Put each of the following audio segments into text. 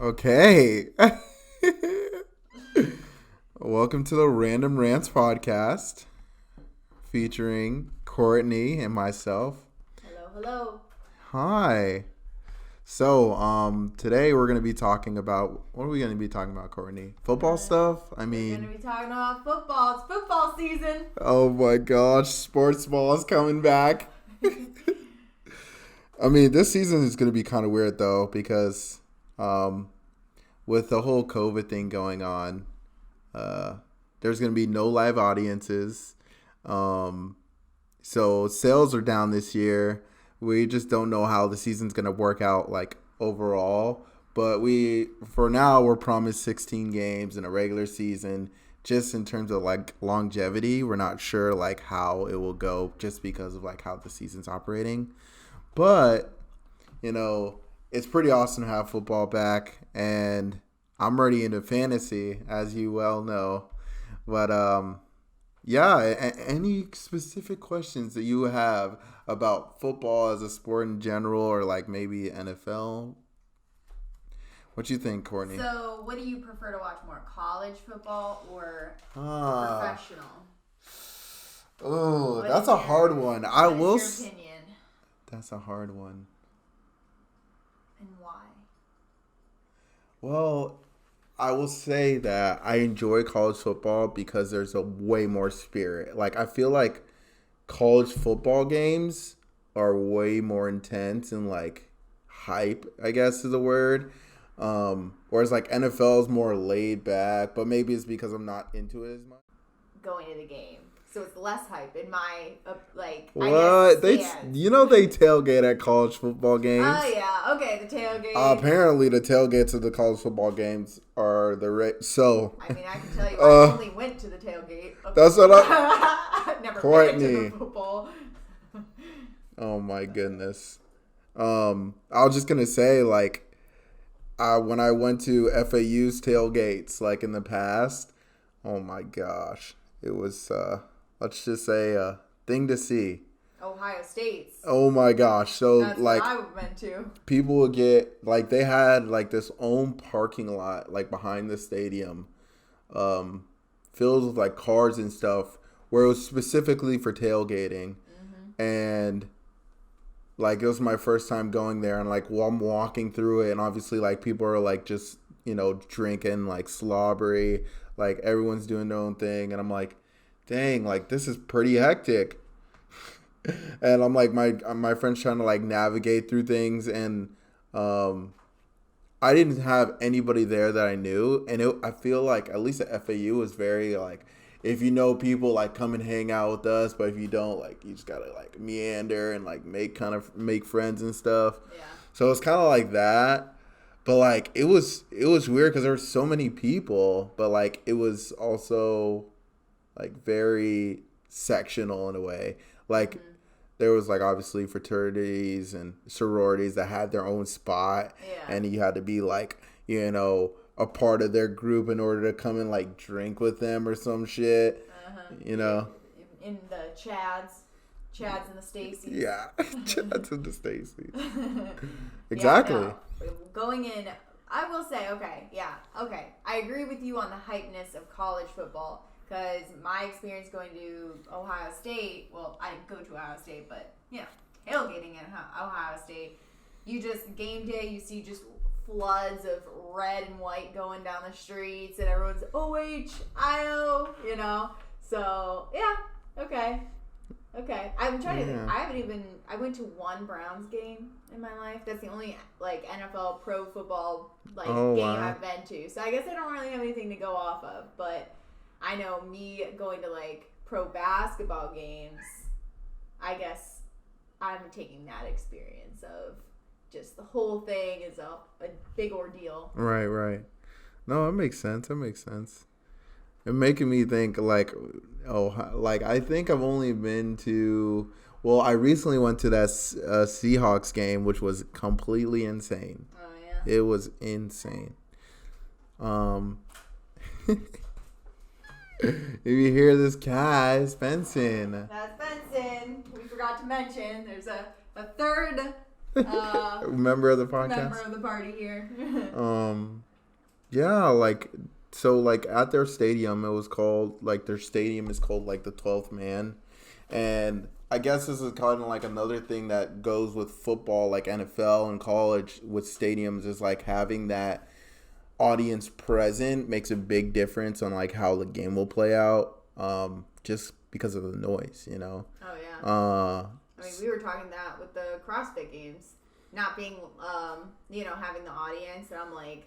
Okay. Welcome to the Random Rantz podcast featuring Courtney and myself. Hello. Hi. So, today we're going to be talking about, what are we going to be talking about, Courtney? Football stuff? We're going to be talking about football. It's football season. Oh my gosh, sports ball is coming back. I mean, this season is going to be kind of weird though because with the whole COVID thing going on, there's going to be no live audiences. So sales are down this year. We just don't know how the season's going to work out like overall. But for now, we're promised 16 games in a regular season. Just in terms of like longevity, we're not sure like how it will go just because of like how the season's operating. But, it's pretty awesome to have football back. And I'm already into fantasy, as you well know. But, any specific questions that you have about football as a sport in general or like maybe NFL? What you think, Courtney? So, what do you prefer to watch more, college football or professional? Oh, that's a hard one. What is your opinion? That's a hard one. And why? Well, I will say that I enjoy college football because there's a way more spirit. Like, I feel like college football games are way more intense and, like, hype, I guess is the word. Whereas, like, NFL is more laid back, but maybe it's because I'm not into it as much. Going to the game. So it's less hype in my, What? I guess, stance. They tailgate at college football games. Oh, yeah. Okay, the tailgate. Apparently, the tailgates of the college football games are so. I mean, I can tell you, I only went to the tailgate. That's what I've never Courtney. been to the football. Oh, my goodness. I was just going to say, like, when I went to FAU's tailgates, like, in the past, oh, my gosh. It was, let's just say, a thing to see. Ohio State's. Oh my gosh. So that's like what I went to. People would get like they had like this own parking lot like behind the stadium, filled with like cars and stuff where it was specifically for tailgating. Mm-hmm. And like it was my first time going there and like while I'm walking through it and obviously like people are like just, drinking like slobbery, like everyone's doing their own thing and I'm like, dang, like this is pretty hectic. And I'm like my friend's trying to like navigate through things and I didn't have anybody there that I knew and I feel like at least at FAU was very like if you know people like come and hang out with us, but if you don't, like you just gotta like meander and like make friends and stuff. Yeah. So it's kind of like that, but like it was weird because there were so many people, but like it was also like very sectional in a way. Like there was like obviously fraternities and sororities that had their own spot, and you had to be like a part of their group in order to come and like drink with them or some shit. In the Chads and the Stacy's. Yeah, Chads and the Stacy's. Exactly. Yeah, no. Going in, I will say, okay. I agree with you on the hypeness of college football. Because my experience going to Ohio State, well, I didn't go to Ohio State, but, tailgating at Ohio State, you just, game day, you see just floods of red and white going down the streets, and everyone's O-H-I-O, So, yeah, okay. I'm trying to think. I went to one Browns game in my life. That's the only, like, NFL pro football, game I've been to. So I guess I don't really have anything to go off of, but I know me going to like pro basketball games, I guess I'm taking that experience of just the whole thing is a big ordeal. Right. No, it makes sense. It making me think like, I think I've only been to, well, I recently went to that Seahawks game, which was completely insane. Oh, yeah? It was insane. If you hear this guy, it's Benson. That's Benson. We forgot to mention there's a third Member of the podcast. Member of the party here. Yeah, like so, like at their stadium, it was called like their stadium is called like the 12th Man, and I guess this is kind of like another thing that goes with football, like NFL and college with stadiums, is like having that audience present makes a big difference on like how the game will play out. Just because of the noise, you know. Oh yeah. I mean, we were talking that with the CrossFit games, not being, having the audience, and I'm like,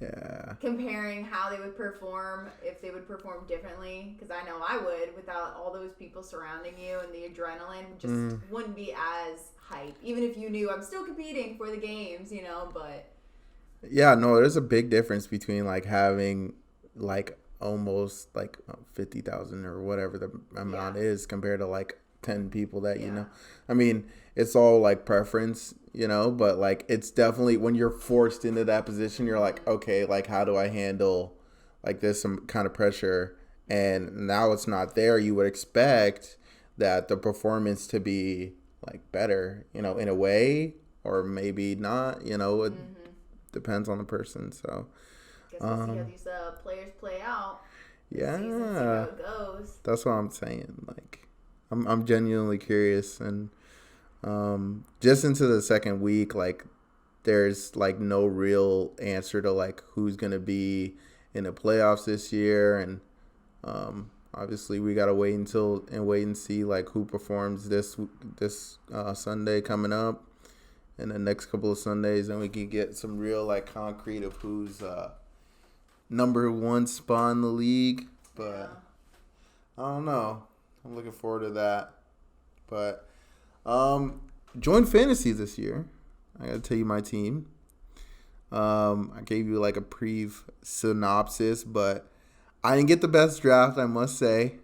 yeah, comparing how they would perform if they would perform differently, because I know I would without all those people surrounding you, and the adrenaline just wouldn't be as hype, even if you knew I'm still competing for the games, but yeah, no, there's a big difference between like having like almost like 50,000 or whatever the amount is compared to like 10 people that you know. I mean, it's all like preference, but like it's definitely when you're forced into that position, you're like, okay, like how do I handle like this some kind of pressure? And now it's not there. You would expect that the performance to be like better, in a way, or maybe not, it depends on the person. So guess we'll see how these players play out. Yeah, See how it goes. That's what I'm saying. Like, I'm genuinely curious, and just into the second week, like, there's like no real answer to like who's gonna be in the playoffs this year, and obviously we gotta wait and see like who performs this Sunday coming up, and the next couple of Sundays, and we can get some real like concrete of who's number one spot in the league. But I don't know. I'm looking forward to that. But join fantasy this year. I gotta tell you my team. I gave you like a synopsis, but I didn't get the best draft, I must say.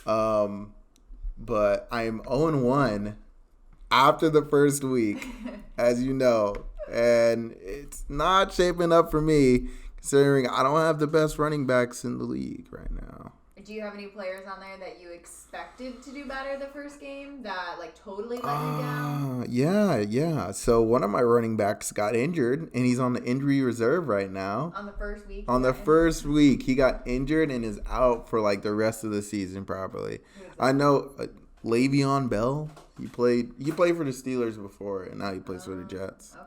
But I am 0-1 after the first week, as you know, and it's not shaping up for me, considering I don't have the best running backs in the league right now. Do you have any players on there that you expected to do better the first game that like totally let you down? Yeah. So one of my running backs got injured, and he's on the injury reserve right now. On the first week? On the first week, he got injured and is out for like the rest of the season probably. I know Le'Veon Bell. He played for the Steelers before, and now he plays for the Jets.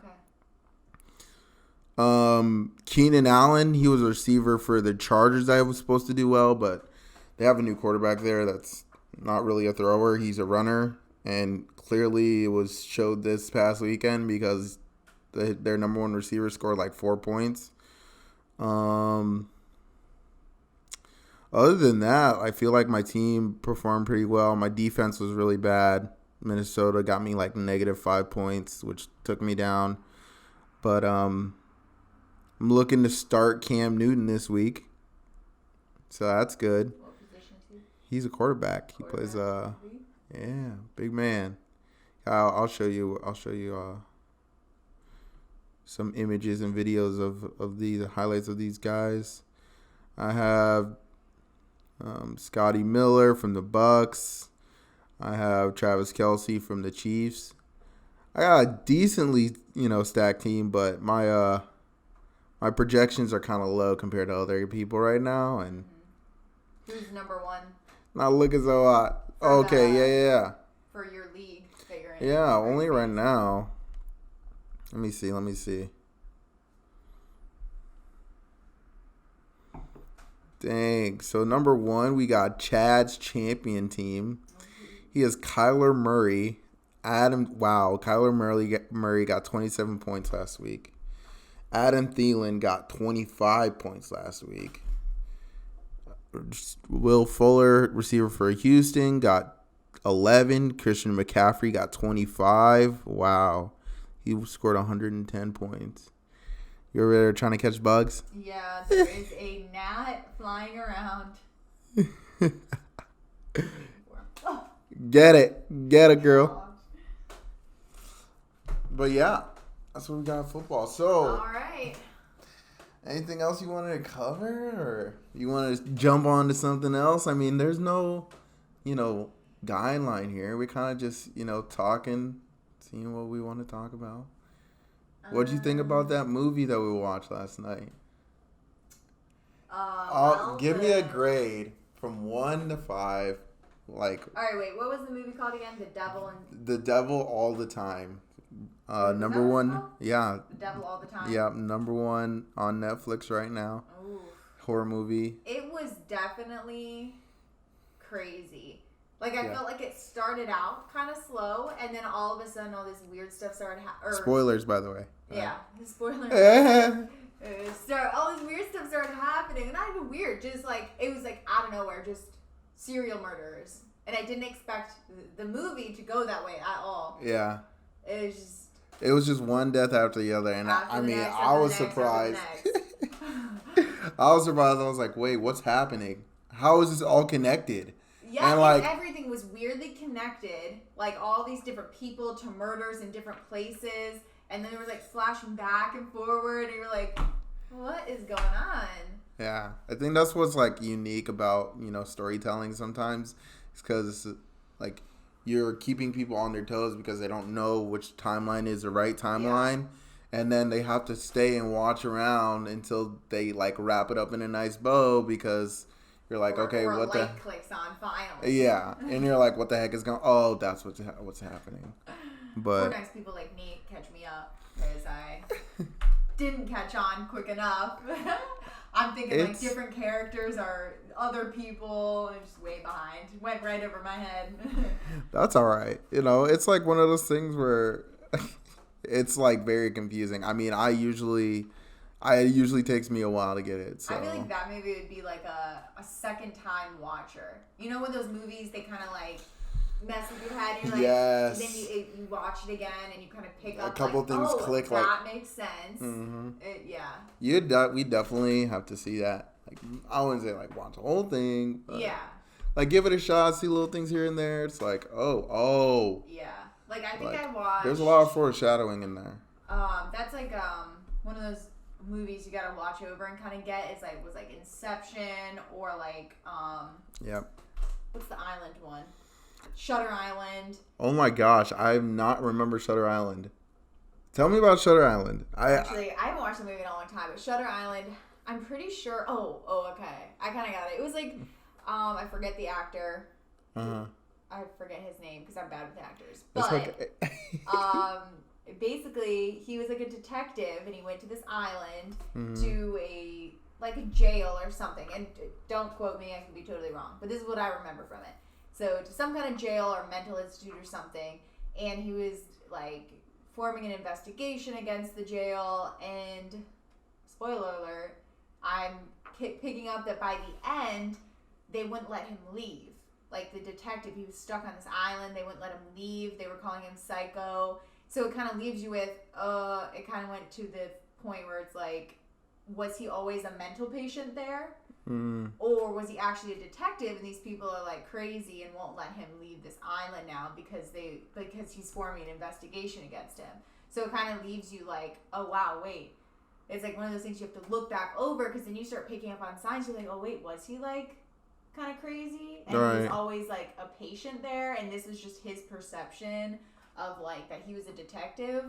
Okay. Keenan Allen, he was a receiver for the Chargers that was supposed to do well, but they have a new quarterback there that's not really a thrower. He's a runner, and clearly it was showed this past weekend because their number one receiver scored like 4 points. Other than that, I feel like my team performed pretty well. My defense was really bad. Minnesota got me like -5 points, which took me down. But I'm looking to start Cam Newton this week, so that's good. What position is he? He's a quarterback. He plays big man. I'll show you some images and videos of these highlights of these guys. I have Scotty Miller from the Bucks. I have Travis Kelce from the Chiefs. I got a decently, stacked team, but my projections are kind of low compared to other people right now, and who's number one? Not looking so hot. Okay, yeah. For your league that you're in. Yeah, only right now. Let me see. Dang. So number one, we got Chad's champion team. He has Kyler Murray. Kyler Murray got 27 points last week. Adam Thielen got 25 points last week. Will Fuller, receiver for Houston, got 11. Christian McCaffrey got 25. Wow. He scored 110 points. You over there trying to catch bugs? Yeah, there is a gnat flying around. Get it, girl. But yeah, that's what we got in football. So, all right. Anything else you wanted to cover, or you want to jump on to something else? I mean, there's no, guideline here. We're kind of just, talking, seeing what we want to talk about. What'd you think about that movie that we watched last night? Give me a grade from 1 to 5. Like, all right, wait. What was the movie called again? The Devil All the Time. Number one. Yeah. The Devil All the Time. Yeah, number 1 on Netflix right now. Ooh. Horror movie. It was definitely crazy. Like, I felt like it started out kind of slow, and then all of a sudden, all this weird stuff started happening. Spoilers, by the way. Yeah, spoilers. All this weird stuff started happening, and not even weird, just like, it was like out of nowhere, just serial murderers. And I didn't expect the movie to go that way at all. Yeah. It was just one death after the other, and I was surprised. I was surprised. I was like, wait, what's happening? How is this all connected? Yeah, and like everything was weirdly connected. Like all these different people to murders in different places. And then there was like flashing back and forward. And you were like, what is going on? Yeah. I think that's what's like unique about, storytelling sometimes. It's because like you're keeping people on their toes because they don't know which timeline is the right timeline. Yeah. And then they have to stay and watch around until they like wrap it up in a nice bow because you're like, what the clicks on finally. Yeah. And you're like, what the heck is going? Oh, that's what's happening. But poor nice people like me catch me up because I didn't catch on quick enough. I'm thinking like different characters are other people and just way behind. Went right over my head. That's all right. It's like one of those things where it's like very confusing. I mean, it usually takes me a while to get it. So. I feel like that movie would be like a second time watcher. You know when those movies, they kind of like mess with your head and you're like, yes. And then you watch it again and you kind of pick up a couple like, things click that makes sense. Mm-hmm. Yeah. We definitely have to see that. Like, I wouldn't say like watch the whole thing. But yeah. Like give it a shot, see little things here and there. It's like, oh. Yeah. Like I think I watched. There's a lot of foreshadowing in there. That's like one of those movies you gotta watch over and kind of get. Was like Inception or like Yep. What's the island one? Shutter Island. Oh my gosh, I not remember Shutter Island. Tell me about Shutter Island. Actually, I haven't watched the movie in a long time, but Shutter Island, I'm pretty sure. Oh, okay. I kind of got it. It was like, I forget the actor. I forget his name because I'm bad with actors. But basically, he was like a detective, and he went to this island to a jail or something. And don't quote me; I could be totally wrong. But this is what I remember from it. So to some kind of jail or mental institute or something, and he was like forming an investigation against the jail. And spoiler alert, I'm picking up that by the end, they wouldn't let him leave. Like the detective, he was stuck on this island. They wouldn't let him leave. They were calling him psycho. So it kind of leaves you with, it kind of went to the point where it's like, was he always a mental patient there? Or was he actually a detective and these people are like crazy and won't let him leave this island now because he's forming an investigation against him. So it kind of leaves you like, oh wow, wait. It's like one of those things you have to look back over because then you start picking up on signs. You're like, oh wait, was he like kind of crazy? And he was always like a patient there and this was just his perception of like that he was a detective.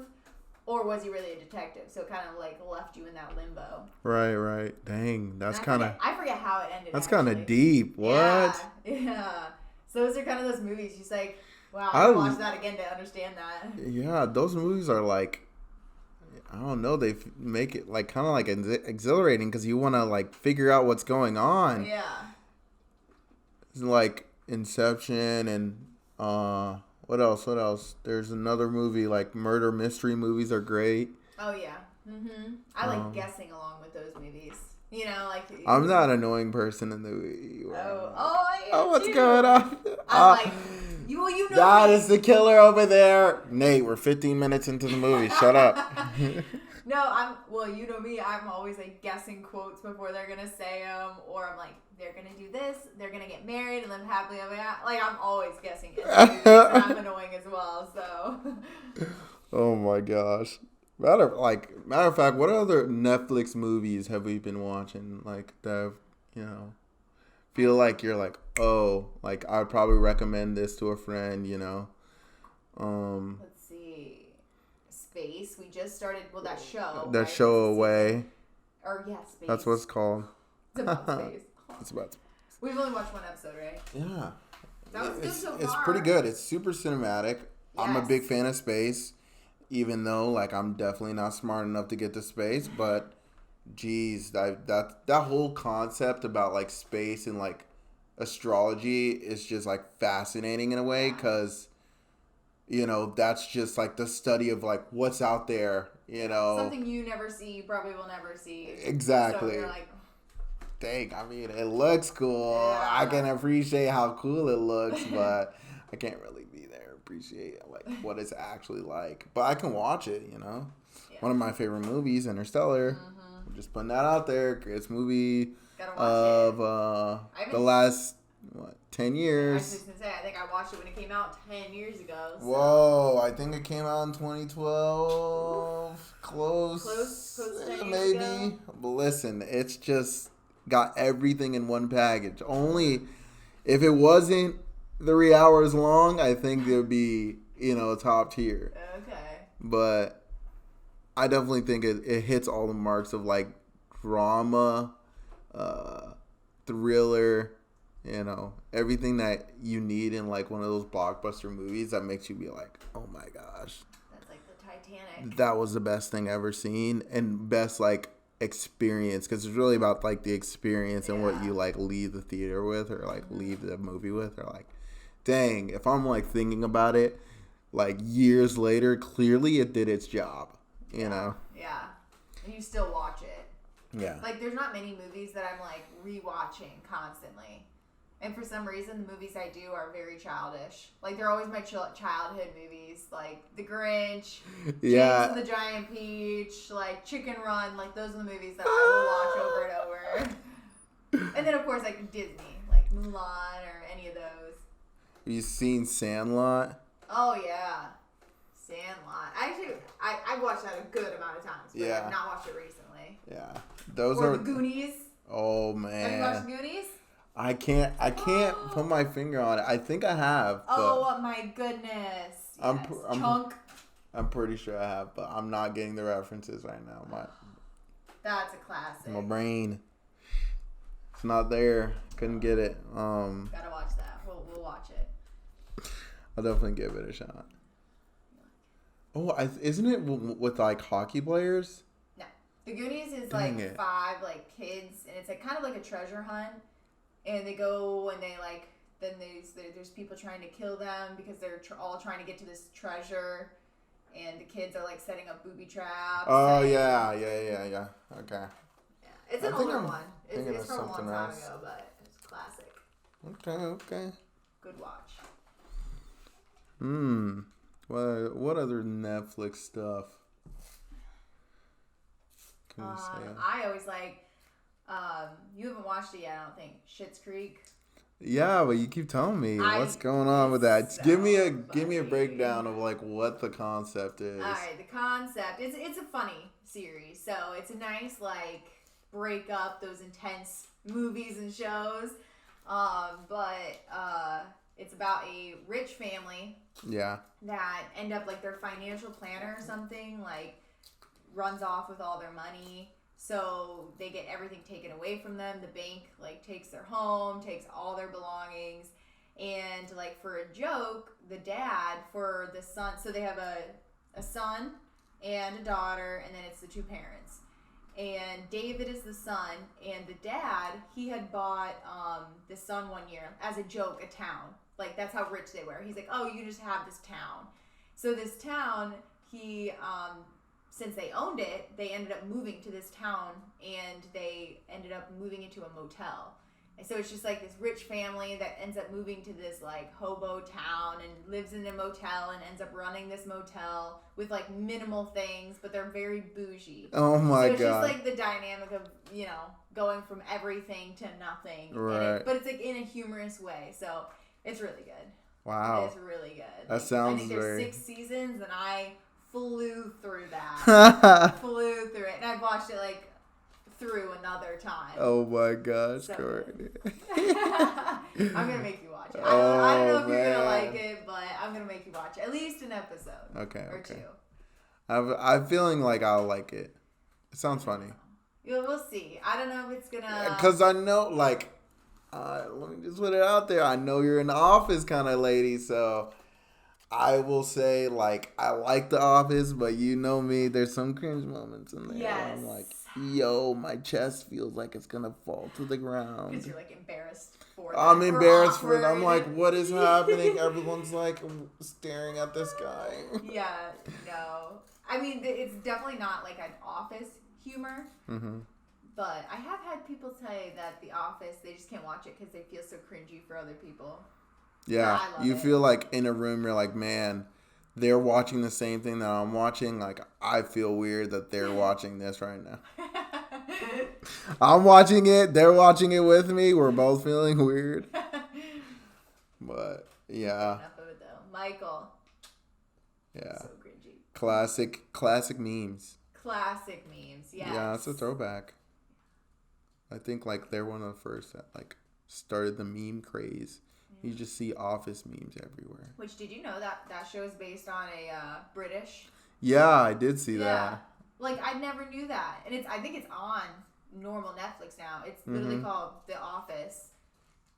Or was he really a detective? So it kind of like left you in that limbo. Right. Dang, that's kind of. I forget how it ended. That's kind of deep. What? Yeah. So those are kind of those movies. Just like, wow, I watch that again to understand that. Yeah, those movies are like, I don't know. They make it like kind of like exhilarating because you want to like figure out what's going on. Yeah. It's like Inception and What else? There's another movie, like murder mystery movies are great. Oh, yeah. I like guessing along with those movies. You know, like... I'm not an annoying person in the movie. What's going on? I'm like... You know that is the killer over there. Nate, we're 15 minutes into the movie. Shut up. No, you know me. I'm always like guessing quotes before they're going to say them. Or I'm like, they're going to do this. They're going to get married and live happily ever after. Like, I'm always guessing. And I'm annoying as well, so. Oh my gosh. Matter of fact, what other Netflix movies have we been watching? Like, that, feel like you're like, oh, like, I'd probably recommend this to a friend, Let's see. Space. We just started, well, that show. That right? show Away. Or, yeah, Space. That's what it's called. It's about space. It's about space. We've only watched one episode, right? Yeah. That was good so far. It's pretty good. It's super cinematic. Yes. I'm a big fan of space, even though, like, I'm definitely not smart enough to get to space, but, geez, that whole concept about, like, space and, like, astrology is just, like, fascinating in a way, because, you know, that's just, like, the study of, like, what's out there, you know. Something you never see, probably will never see. Exactly. So you're like, dang, I mean, it looks cool. Yeah. I can appreciate how cool it looks, but I can't really be there, appreciate, like, what it's actually like. But I can watch it, you know. Yeah. One of my favorite movies, Interstellar. I'm just putting that out there. Greatest movie of the last, 10 years. I was just going to say, I think I watched it when it came out 10 years ago. So. Whoa, I think it came out in 2012. Close to 10 years maybe. Ago. But listen, it's just got everything in one package. Only if it wasn't 3 hours long, I think it would be, you know, top tier. Okay. But I definitely think it hits all the marks of, like, drama, thriller, you know, everything that you need in, like, one of those blockbuster movies that makes you be like, oh my gosh. That's like the Titanic. That was the best thing ever seen, and best, like, experience, because it's really about, like, the experience and what you, like, leave the theater with, or, like, leave the movie with, or, like, dang, if I'm, like, thinking about it, like, years later, clearly it did its job, you know? Yeah. And you still watch it. Yeah. Like, there's not many movies that I'm, like, rewatching constantly. And for some reason, the movies I do are very childish. Like, they're always my childhood movies. Like, The Grinch, James and the Giant Peach, like, Chicken Run. Like, those are the movies that I will watch over and over. And then, of course, like, Disney. Like, Mulan or any of those. Have you seen Sandlot? Oh, yeah. Sandlot. Actually, I've watched that a good amount of times. But I've not watched it recently. Yeah. Or The Goonies. Oh, man. Have you watched The Goonies? I can't put my finger on it. I think I have. But oh my goodness! Yes. Chunk. I'm pretty sure I have, but I'm not getting the references right now. That's a classic. My brain, it's not there. Couldn't get it. Gotta watch that. We'll watch it. I'll definitely give it a shot. Oh, isn't it with like hockey players? No, The Goonies is like 5 like kids, and it's like kind of like a treasure hunt. And they go and they like, then there's people trying to kill them because they're all trying to get to this treasure. And the kids are like setting up booby traps. Oh, yeah. Okay. Yeah, it's an older one. It's from a long time else. ago, but it's classic. Okay. Good watch. What other Netflix stuff can we say? I always like, you haven't watched it yet, I don't think. Schitt's Creek. Yeah, but you keep telling me what's going on with that. So give me a breakdown of like what the concept is. All right, the concept. It's a funny series, so it's a nice like break up those intense movies and shows. But it's about a rich family. Yeah. That end up like their financial planner or something like runs off with all their money. So they get everything taken away from them. The bank like takes their home, takes all their belongings, and like for a joke, the dad for the son. So they have a son and a daughter, and then it's the 2 parents. And David is the son, and the dad, he had bought the son one year as a joke, a town. Like that's how rich they were. He's like, oh, you just have this town. So this town, he since they owned it, they ended up moving to this town, and they ended up moving into a motel. And so it's just like this rich family that ends up moving to this like hobo town and lives in a motel and ends up running this motel with like minimal things, but they're very bougie. Oh my God. So it's just like the dynamic of, you know, going from everything to nothing. Right. But it's like in a humorous way. So it's really good. Wow. It's really good. That sounds I think very... there's 6 seasons, and I flew through that. Flew through it. And I've watched it like through another time. Oh my gosh, so Courtney. I'm going to make you watch it. I don't know if you're going to like it, but I'm going to make you watch it. At least an episode. Okay. Or 2. I'm feeling like I'll like it. It sounds funny. Yeah, we'll see. I don't know if it's gonna. Because I know, like, let me just put it out there. I know you're an Office kind of lady, so I will say, like, I like The Office, but you know me, there's some cringe moments in there. Yes. I'm like, yo, my chest feels like it's gonna fall to the ground. Because you're like embarrassed for them. I'm embarrassed for it. Awkward. I'm like, what is happening? Everyone's like staring at this guy. Yeah, no. I mean, it's definitely not like an Office humor. Mm-hmm. But I have had people say that The Office, they just can't watch it because they feel so cringy for other people. Yeah, you it. feel like in a room, you're like, man, they're watching the same thing that I'm watching. Like, I feel weird that they're watching this right now. I'm watching it. They're watching it with me. We're both feeling weird. But, yeah. Enough of it, though. Michael. Yeah. So cringy. Classic memes. Classic memes, yes. Yeah, it's a throwback. I think, like, they're one of the first that, like, started the meme craze. You just see Office memes everywhere. Which, did you know that show is based on a British? Yeah, I did see that. Like, I never knew that. And I think it's on normal Netflix now. It's literally called The Office.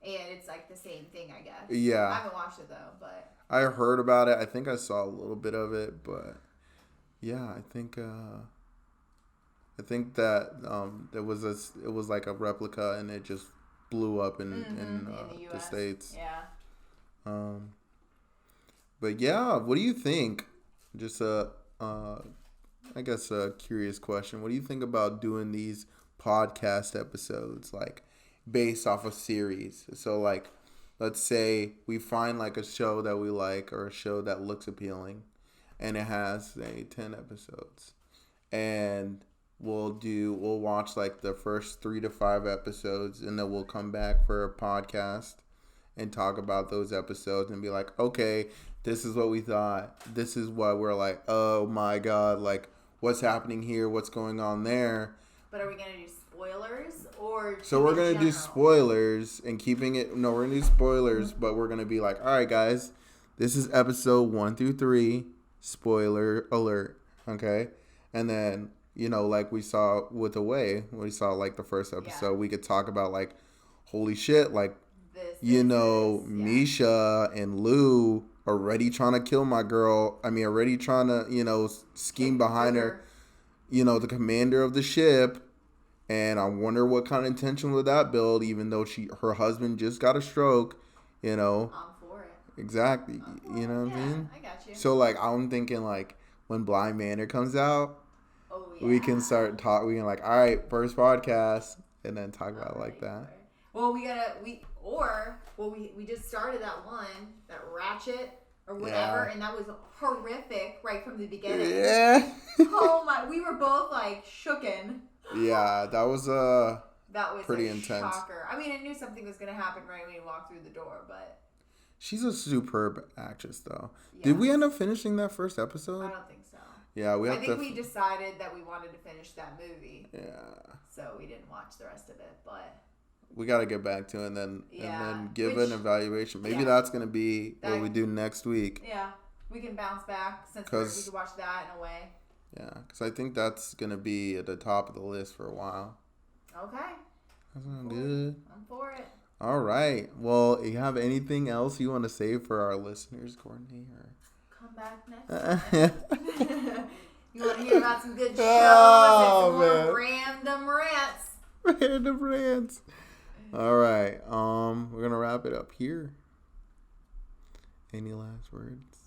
And it's like the same thing, I guess. Yeah. I haven't watched it, though, but... I heard about it. I think I saw a little bit of it, but... Yeah, I think that it was like a replica and it just blew up in the States. Yeah. But yeah, what do you think? Just I guess a curious question. What do you think about doing these podcast episodes like based off a series? So like, let's say we find like a show that we like or a show that looks appealing, and it has say 10 episodes, and we'll watch like the first 3 to 5 episodes, and then we'll come back for a podcast and talk about those episodes and be like, okay, this is what we thought. This is what we're like, oh my God, like what's happening here? What's going on there? But are we going to do spoilers or? So we're going to do spoilers and keeping it, no, we're going to do spoilers, but we're going to be like, all right, guys, this is episode 1 through 3, spoiler alert. Okay. And then, you know, like we saw with Away, we saw like the first episode, we could talk about like, holy shit, like, Misha and Lou are already trying to kill my girl. I mean, already trying to, you know, scheme behind her, you know, the commander of the ship. And I wonder what kind of intention would that build, even though her husband just got a stroke, you know. I'm for it. Exactly. You know what I mean? I got you. So, like, I'm thinking, like, when Blind Manor comes out, we can start talk. We can, like, all right, first podcast, and then talk about it like that. Well, we just started that one, that Ratchet or whatever, and that was horrific right from the beginning. Yeah. Oh my, we were both like shooken. Yeah, that was pretty a intense. Shocker. I mean, I knew something was gonna happen right when you walked through the door, but she's a superb actress, though. Yeah. Did we end up finishing that first episode? I don't think so. Yeah, I think we decided that we wanted to finish that movie. Yeah. So we didn't watch the rest of it, but we got to get back to it and then give an evaluation. Maybe that's going to be what we do next week. Yeah. We can bounce back since we could watch that in a way. Yeah, because I think that's going to be at the top of the list for a while. Okay. That sounds good. I'm for it. All right. Well, you have anything else you want to say for our listeners, Courtney? Or come back next time. You want to hear about some good shows and some more Random Rantz. Random Rantz. All right. We're gonna wrap it up here. Any last words?